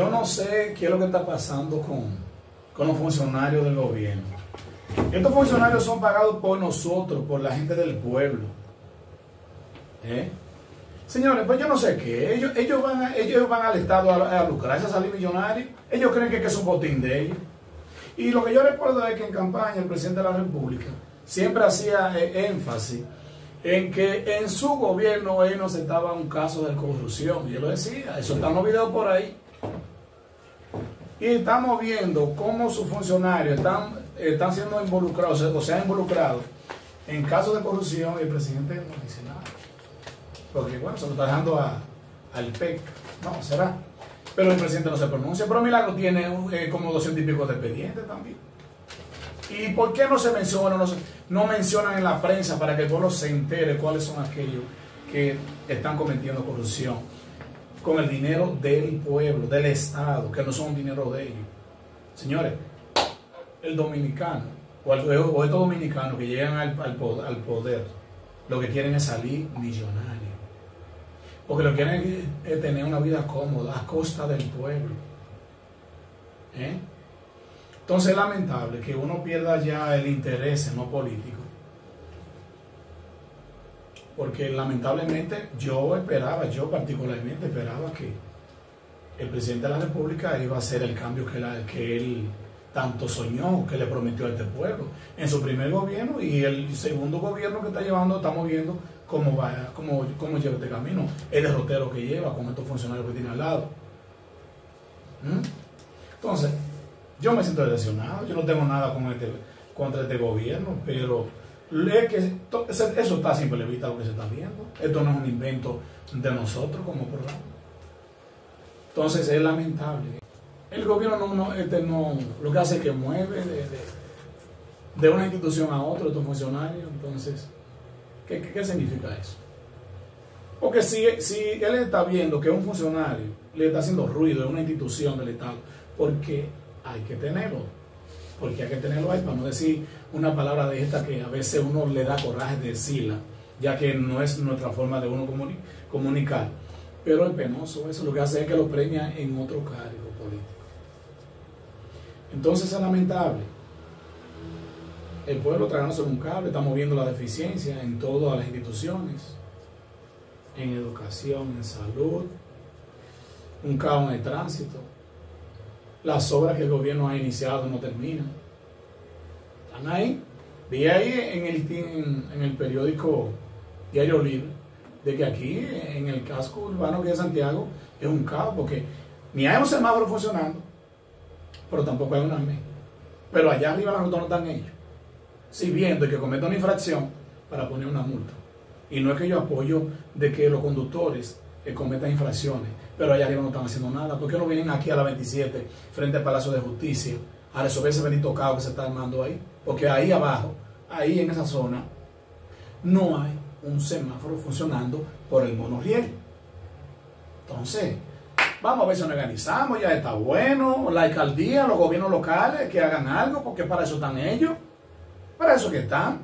Yo no sé qué es lo que está pasando con los funcionarios del gobierno. Estos funcionarios son pagados por nosotros, por la gente del pueblo. Señores, pues yo no sé qué. Ellos van al Estado a lucrarse, a salir millonarios. Ellos creen que es un botín de ellos. Y lo que yo recuerdo es que en campaña el presidente de la República siempre hacía énfasis en que en su gobierno él no aceptaba un caso de corrupción. Y él lo decía, eso está en los videos por ahí. Y estamos viendo cómo sus funcionarios están siendo involucrados, o se han involucrado en casos de corrupción y el presidente no dice nada. Porque bueno, se lo está dejando al PEC. No, será. Pero el presidente no se pronuncia. Pero Milagro tiene como 200 y pico de expedientes también. ¿Y por qué no se menciona, no mencionan en la prensa para que el pueblo se entere cuáles son aquellos que están cometiendo corrupción con el dinero del pueblo, del Estado, que no son dinero de ellos? Señores, el dominicano o estos dominicanos que llegan al poder, lo que quieren es salir millonarios. Porque lo que quieren es tener una vida cómoda a costa del pueblo. Entonces es lamentable que uno pierda ya el interés en lo político. Porque lamentablemente yo particularmente esperaba que el presidente de la República iba a hacer el cambio que él tanto soñó, que le prometió a este pueblo en su primer gobierno, y el segundo gobierno que está llevando, estamos viendo cómo lleva este camino, el derrotero que lleva con estos funcionarios que tiene al lado. Entonces, yo me siento decepcionado, yo no tengo nada contra este gobierno, pero es que eso está simple a vista lo que se está viendo. Esto no es un invento de nosotros como programa. Entonces es lamentable. El gobierno lo que hace es que mueve de una institución a otra estos funcionarios. Entonces, ¿qué significa eso? Porque si él está viendo que un funcionario le está haciendo ruido en una institución del Estado, porque hay que tenerlo. Porque hay que tenerlo ahí, para no decir una palabra de esta que a veces uno le da coraje de decirla, ya que no es nuestra forma de uno comunicar. Pero es penoso eso, lo que hace es que lo premia en otro cargo político. Entonces es lamentable. El pueblo tragándose un cable, estamos viendo la deficiencia en todas las instituciones, en educación, en salud, un caos en el tránsito. Las obras que el gobierno ha iniciado no terminan. Están ahí. Vi ahí en el periódico Diario Libre de que aquí, en el casco urbano que es Santiago, es un caos, porque ni hay un semáforo funcionando, pero tampoco hay una AME. Pero allá arriba en la ruta no están ellos, si viendo que cometa una infracción para poner una multa. Y no es que yo apoyo de que los conductores cometan infracciones, pero allá arriba no están haciendo nada. ¿Por qué no vienen aquí a la 27 frente al Palacio de Justicia a resolver ese bendito caos que se está armando ahí? Porque ahí abajo, ahí en esa zona, no hay un semáforo funcionando por el monorriel. Entonces, vamos a ver si nos organizamos, ya está bueno, la alcaldía, los gobiernos locales que hagan algo, porque para eso están ellos, para eso que están.